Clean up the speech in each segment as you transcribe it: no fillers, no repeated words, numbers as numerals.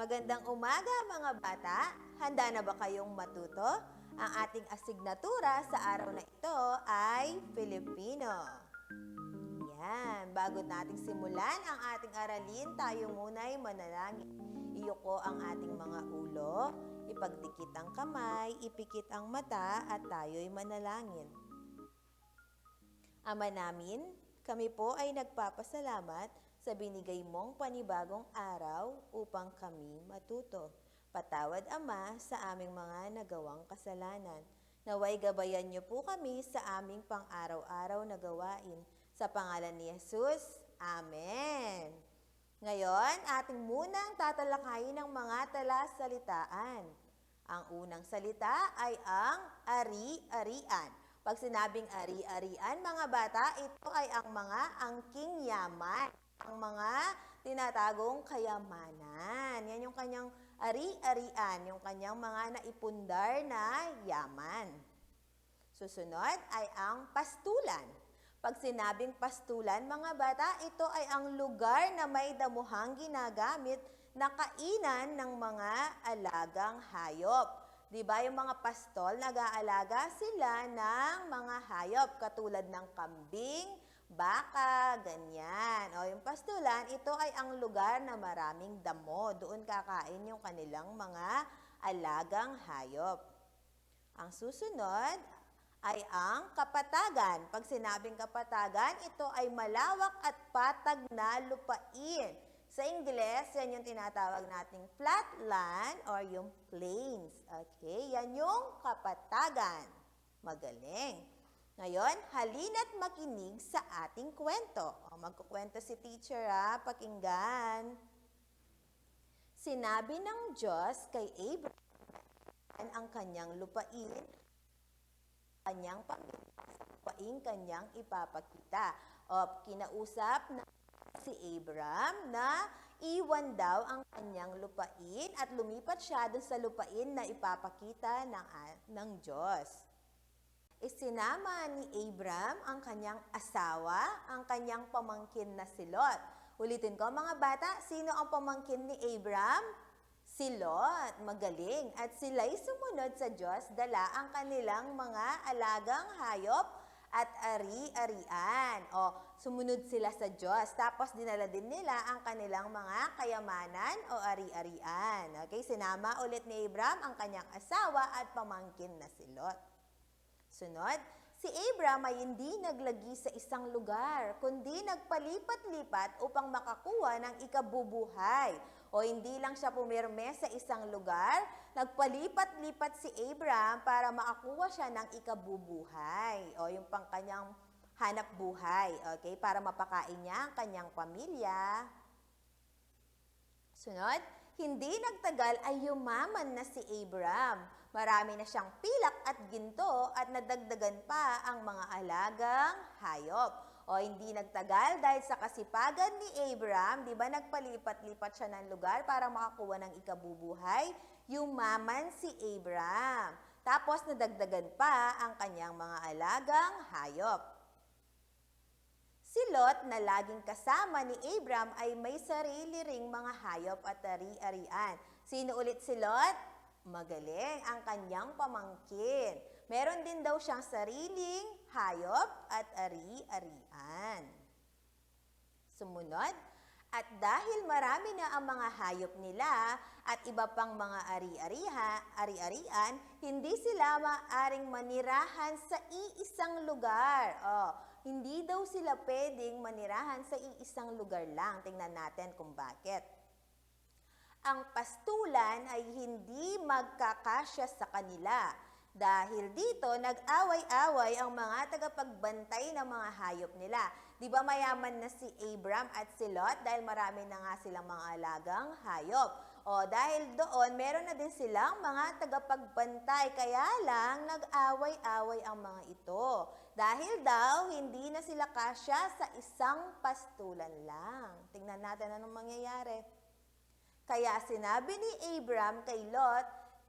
Magandang umaga mga bata! Handa na ba kayong matuto? Ang ating asignatura sa araw na ito ay Filipino. Yan, bago nating simulan ang ating aralin, tayo muna'y manalangin. Iyuko ang ating mga ulo, ipagdikit ang kamay, ipikit ang mata at tayo'y manalangin. Ama namin, kami po ay nagpapasalamat sa binigay mong panibagong araw upang kami matuto. Patawad, Ama, sa aming mga nagawang kasalanan. Naway gabayan niyo po kami sa aming pang-araw-araw na gawain. Sa pangalan ni Jesus, Amen. Ngayon, ating munang tatalakayin ang mga talasalitaan. Ang unang salita ay ang ari-arian. Pag sinabing ari-arian, mga bata, ito ay ang mga angking yaman. Ang mga tinatagong kayamanan. Yan yung kanyang ari-arian, yung kanyang mga naipundar na yaman. Susunod ay ang pastulan. Pag sinabing pastulan, mga bata, ito ay ang lugar na may damuhang ginagamit na kainan ng mga alagang hayop. Diba yung mga pastol, nag-aalaga sila ng mga hayop katulad ng kambing, baka, ganyan. O yung pastulan, ito ay ang lugar na maraming damo. Doon kakain yung kanilang mga alagang hayop. Ang susunod ay ang kapatagan. Pag sinabing kapatagan, ito ay malawak at patag na lupain. Sa Ingles, yan yung tinatawag nating flat land or yung plains. Okay, yan yung kapatagan. Magaling. Ngayon, halina't makinig sa ating kwento. Magkukwento si teacher, pakinggan. Sinabi ng Diyos kay Abraham ang kanyang lupain, kanyang lupain kanyang ipapakita. Kinausap na si Abraham na iwan daw ang kanyang lupain at lumipat siya dun sa lupain na ipapakita ng Diyos. Isinama ni Abraham ang kanyang asawa, ang kanyang pamangkin na si Lot. Ulitin ko mga bata, sino ang pamangkin ni Abraham? Si Lot. Magaling. At sila'y sumunod sa Diyos, dala ang kanilang mga alagang hayop at ari-arian. Sumunod sila sa Diyos. Tapos dinala din nila ang kanilang mga kayamanan o ari-arian. Okay, sinama ulit ni Abraham ang kanyang asawa at pamangkin na si Lot. Sunod, si Abraham ay hindi naglagi sa isang lugar, kundi nagpalipat-lipat upang makakuha ng ikabubuhay. O hindi lang siya pumirme sa isang lugar, nagpalipat-lipat si Abraham para makakuha siya ng ikabubuhay. O yung pangkanyang hanap buhay, okay? Para mapakain niya ang kanyang pamilya. Sunod, hindi nagtagal ay yumaman na si Abraham. Marami na siyang pilak at ginto at nadagdagan pa ang mga alagang hayop. O hindi nagtagal dahil sa kasipagan ni Abraham, di ba nagpalipat-lipat siya ng lugar para makakuha ng ikabubuhay, yumaman si Abraham. Tapos nadagdagan pa ang kanyang mga alagang hayop. Si Lot na laging kasama ni Abraham ay may sarili ring mga hayop at ari-arian. Sino ulit si Lot? Magaling, ang kanyang pamangkin. Meron din daw siyang sariling hayop at ari-arian. Sumunod, at dahil marami na ang mga hayop nila at iba pang mga ari-arian, hindi sila maaring manirahan sa iisang lugar. Hindi daw sila pwedeng manirahan sa iisang lugar lang. Tingnan natin kung bakit. Ang pastulan ay hindi magkakasya sa kanila. Dahil dito, nag-away-away ang mga tagapagbantay ng mga hayop nila. Di ba mayaman na si Abraham at si Lot dahil marami na nga silang mga alagang hayop. Dahil doon, meron na din silang mga tagapagbantay. Kaya lang, nag-away-away ang mga ito. Dahil daw, hindi na sila kasya sa isang pastulan lang. Tingnan natin anong mangyayari. Kaya sinabi ni Abraham kay Lot,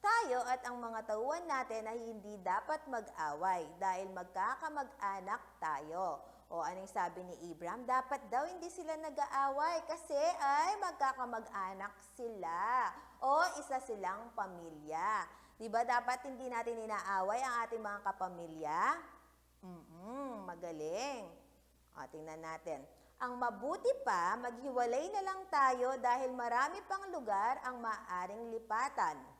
Tayo at ang mga tauhan natin ay hindi dapat mag-away dahil magkakamag-anak tayo. O anong sabi ni Abraham? Dapat daw hindi sila nag-aaway kasi ay magkakamag-anak sila o isa silang pamilya. Diba dapat hindi natin inaaway ang ating mga kapamilya? Magaling. O, tingnan natin. Ang mabuti pa, maghiwalay na lang tayo dahil marami pang lugar ang maaaring lipatan.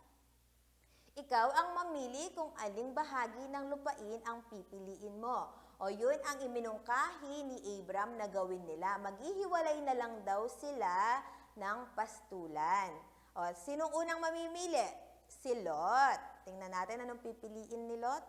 Ikaw ang mamili kung aling bahagi ng lupain ang pipiliin mo. O yun ang iminungkahi ni Abraham na gawin nila. Maghihiwalay na lang daw sila ng pastulan. O sinong unang mamimili? Si Lot. Tingnan natin anong pipiliin ni Lot.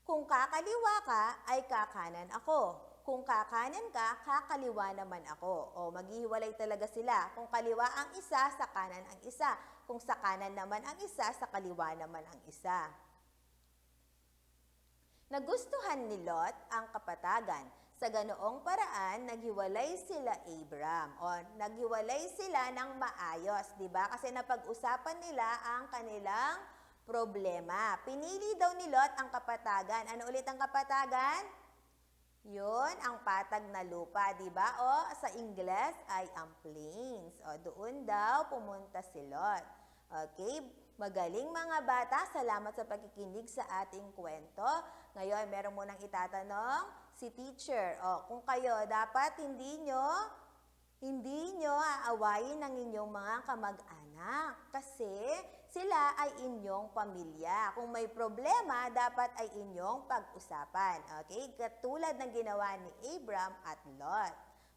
Kung kakaliwa ka, ay kakanan ako. Kung kakanan ka, kakaliwa naman ako. O maghihiwalay talaga sila. Kung kaliwa ang isa, sa kanan ang isa. Kung sa kanan naman ang isa, sa kaliwa naman ang isa. Nagustuhan ni Lot ang kapatagan. Sa ganoong paraan, naghiwalay sila Abraham. O naghiwalay sila ng maayos, di ba? Kasi napag-usapan nila ang kanilang problema. Pinili daw ni Lot ang kapatagan. Ano ulit ang kapatagan? Yun, ang patag na lupa, di ba? O sa Ingles ay ang plains. O doon daw pumunta si Lot. Okay, magaling mga bata. Salamat sa pakikinig sa ating kwento. Ngayon, meron munang itatanong si teacher. O kung kayo, dapat hindi nyo aawayin ang inyong mga kamag-anak kasi sila ay inyong pamilya. Kung may problema, dapat ay inyong pag-usapan. Okay? Katulad ng ginawa ni Abraham at Lot.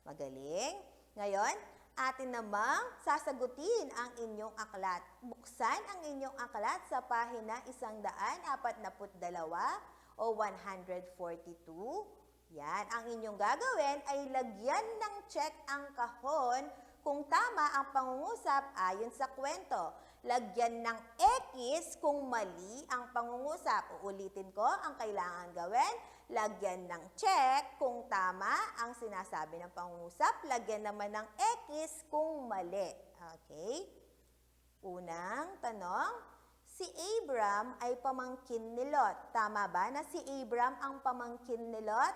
Magaling? Ngayon, atin namang sasagutin ang inyong aklat. Buksan ang inyong aklat sa pahina 142 o 142. Yan. Ang inyong gagawin ay lagyan ng check ang kahon kung tama ang pangungusap ayon sa kwento. Lagyan ng X kung mali ang pangungusap. Uulitin ko ang kailangan gawin. Lagyan ng check kung tama ang sinasabi ng pangungusap. Lagyan naman ng X kung mali. Okay? Unang tanong, si Abraham ay pamangkin ni Lot. Tama ba na si Abraham ang pamangkin ni Lot?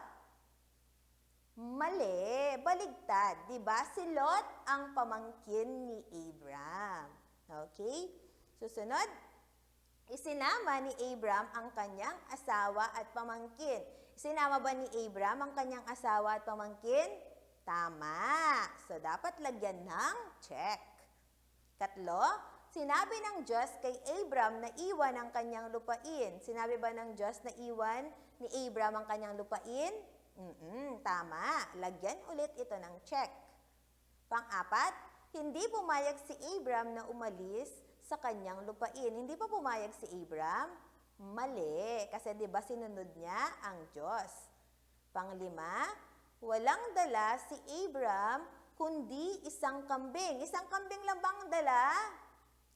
Mali. Baligtad. Diba? Si Lot ang pamangkin ni Abraham. Okay? Susunod, isinama ni Abraham ang kanyang asawa at pamangkin. Isinama ba ni Abraham ang kanyang asawa at pamangkin? Tama. So, dapat lagyan ng check. Katlo, sinabi ng Diyos kay Abraham na iwan ang kanyang lupain. Sinabi ba ng Diyos na iwan ni Abraham ang kanyang lupain? Tama. Lagyan ulit ito ng check. Pang-apat, hindi pumayag si Abraham na umalis sa kanyang lupain. Hindi pa pumayag si Abraham? Mali. Kasi di ba sinunod niya ang Diyos? Panglima, walang dala si Abraham kundi isang kambing. Isang kambing lang bang dala?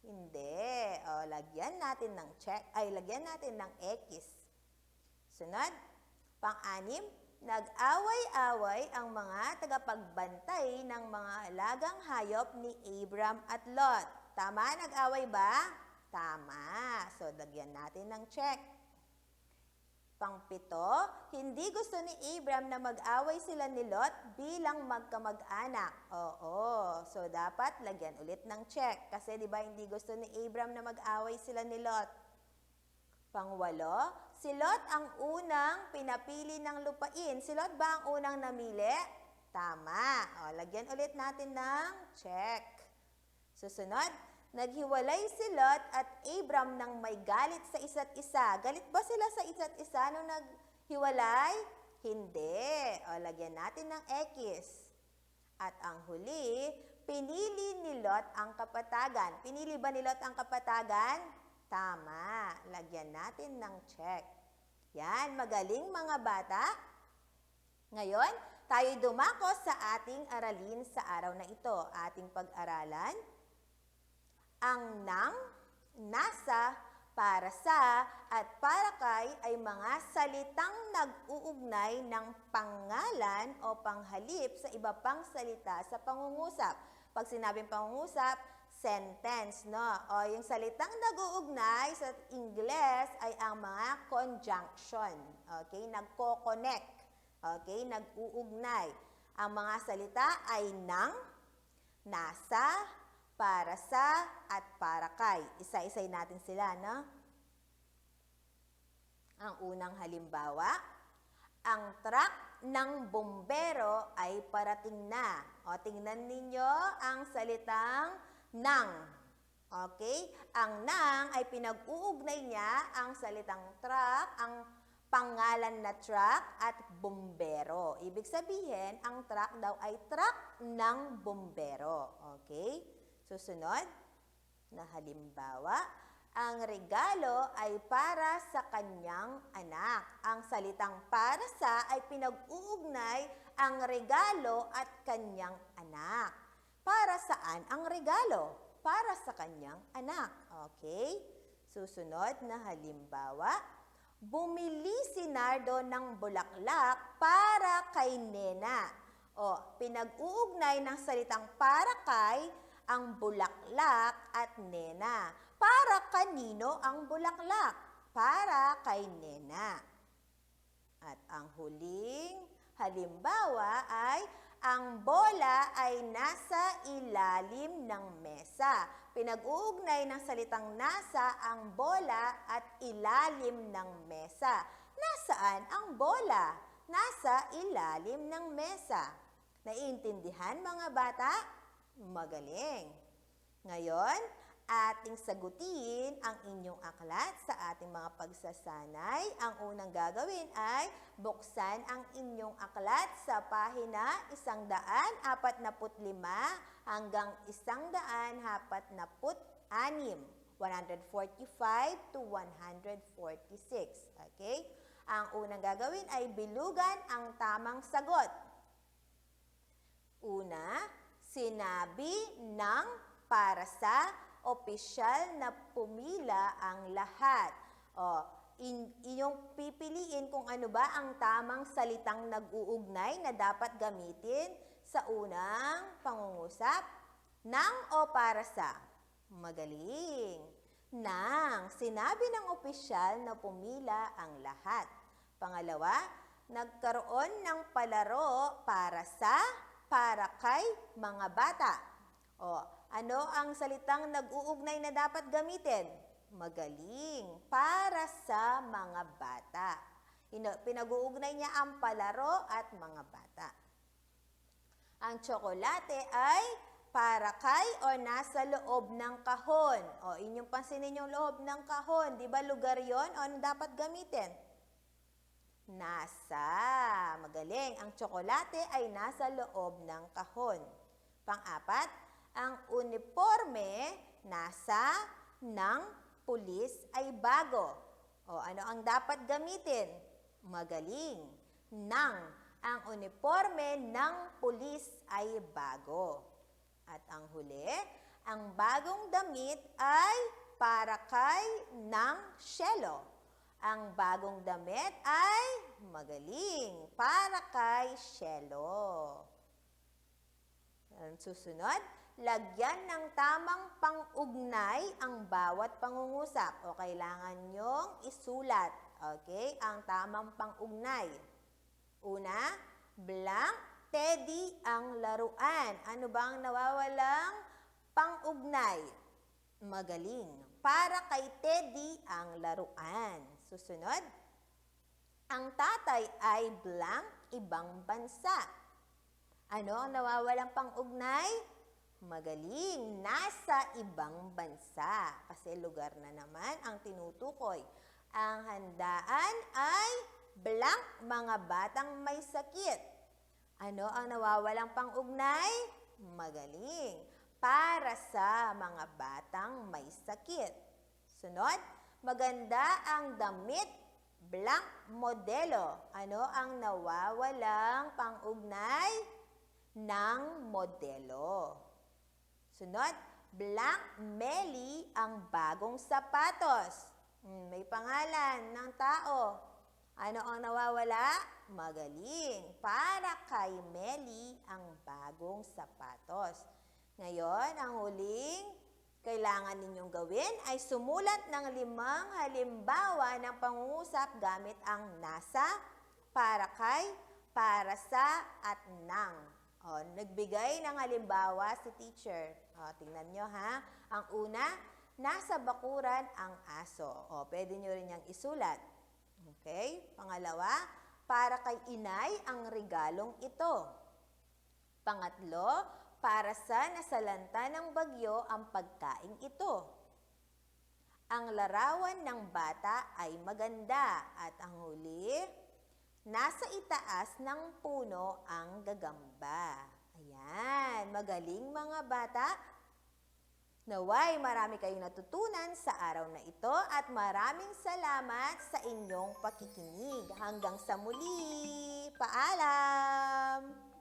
Hindi. O, lagyan natin ng check. Ay, lagyan natin ng X. Sunod, pang-anim, nag-away-away ang mga tagapagbantay ng mga alagang hayop ni Abraham at Lot. Tama? Nag-away ba? Tama. So, lagyan natin ng check. Pang-pito, hindi gusto ni Abraham na mag-away sila ni Lot bilang magkamag-anak. Oo. So, dapat lagyan ulit ng check. Kasi di ba hindi gusto ni Abraham na mag-away sila ni Lot? Pang-walo, si Lot ang unang pinapili ng lupain. Si Lot ba ang unang namili? Tama. O, lagyan ulit natin ng check. Susunod, naghiwalay si Lot at Abraham nang may galit sa isa't isa. Galit ba sila sa isa't isa nung naghiwalay? Hindi. O, lagyan natin ng X. At ang huli, pinili ni Lot ang kapatagan. Pinili ba ni Lot ang kapatagan? Tama. Lagyan natin ng check. Yan, magaling mga bata. Ngayon, tayo'y dumako sa ating aralin sa araw na ito. Ating pag-aralan, ang nang, nasa, para sa, at para kay ay mga salitang nag-uugnay ng pangalan o panghalip sa iba pang salita sa pangungusap. Pag sinabing pangungusap, sentence, no? O yung salitang nag-uugnay sa Ingles ay ang mga conjunction. Okay? Nagko-connect. Okay? Nag-uugnay. Ang mga salita ay ng, nasa, para sa, at para kay. Isa-isay natin sila, no? Ang unang halimbawa, ang truck ng bumbero ay parating na. O, tingnan ninyo ang salitang ng. Okay? Ang ng ay pinag-uugnay niya ang salitang truck, ang pangalan na truck at bumbero. Ibig sabihin, ang truck daw ay truck ng bumbero. Okay? Susunod na halimbawa, ang regalo ay para sa kanyang anak. Ang salitang para sa ay pinag-uugnay ang regalo at kanyang anak. Para saan ang regalo? Para sa kanyang anak. Okay? Susunod na halimbawa, bumili si Nardo ng bulaklak para kay Nena. O, pinag-uugnay ng salitang para kay ang bulaklak at Nena. Para kanino ang bulaklak? Para kay Nena. At ang huling halimbawa ay ang bola ay nasa ilalim ng mesa. Pinag-uugnay ng salitang nasa ang bola at ilalim ng mesa. Nasaan ang bola? Nasa ilalim ng mesa. Naiintindihan mga bata? Magaling. Ngayon, ating sagutin ang inyong aklat sa ating mga pagsasanay. Ang unang gagawin ay buksan ang inyong aklat sa pahina 145 hanggang 146. 145 to 146. Okay? Ang unang gagawin ay bilugan ang tamang sagot. Una, sinabi ng para sa opisyal na pumila ang lahat. O, inyong pipiliin kung ano ba ang tamang salitang nag-uugnay na dapat gamitin sa unang pangungusap. Ng o para sa? Magaling. Nang, sinabi ng opisyal na pumila ang lahat. Pangalawa, nagkaroon ng palaro para sa, para kay mga bata. O, ano ang salitang nag-uugnay na dapat gamitin? Magaling. Para sa mga bata. Pinag-uugnay niya ang palaro at mga bata. Ang tsokolate ay para kay o nasa loob ng kahon. O, inyong pansinin yung loob ng kahon. Di ba lugar yon? O, ano dapat gamitin? Nasa. Magaling. Ang tsokolate ay nasa loob ng kahon. Pang-apat, ang uniforme nasa ng pulis ay bago. O, ano ang dapat gamitin? Magaling. Nang. Ang uniforme ng pulis ay bago. At ang huli, ang bagong damit ay para kay ng syelo. Ang bagong damit ay magaling. Para kay syelo. Ang susunod, lagyan ng tamang pang-ugnay ang bawat pangungusap. O kailangan nyong isulat, okay, ang tamang pang-ugnay. Una, blank, teddy ang laruan. Ano ba ang nawawalang pang-ugnay? Magaling. Para kay Teddy ang laruan. Susunod, ang tatay ay blank, ibang bansa. Ano ang nawawalang pang-ugnay? Magaling, nasa ibang bansa. Kasi lugar na naman ang tinutukoy. Ang handaan ay blank, mga batang may sakit. Ano ang nawawalang pang-ugnay? Magaling, para sa mga batang may sakit. Sunod, maganda ang damit, blank modelo. Ano ang nawawalang pang-ugnay? Ng modelo. Sunod, blank Melly ang bagong sapatos. May pangalan ng tao. Ano ang nawawala? Magaling. Para kay Melly ang bagong sapatos. Ngayon, ang huling Kailangan ninyong gawin ay sumulat ng 5 halimbawa ng pangungusap gamit ang nasa, para kay, para sa, at ng. O, nagbigay ng halimbawa si teacher. O, tingnan nyo ha. Ang una, nasa bakuran ang aso. O, pwede nyo rin niyang isulat. Okay? Pangalawa, para kay inay ang regalong ito. Pangatlo, para sa nasalanta ng bagyo ang pagkain ito. Ang larawan ng bata ay maganda. At ang huli, nasa itaas ng puno ang gagamba. Ayan, magaling mga bata. Naway, marami kayong natutunan sa araw na ito at maraming salamat sa inyong pakikinig. Hanggang sa muli. Paalam!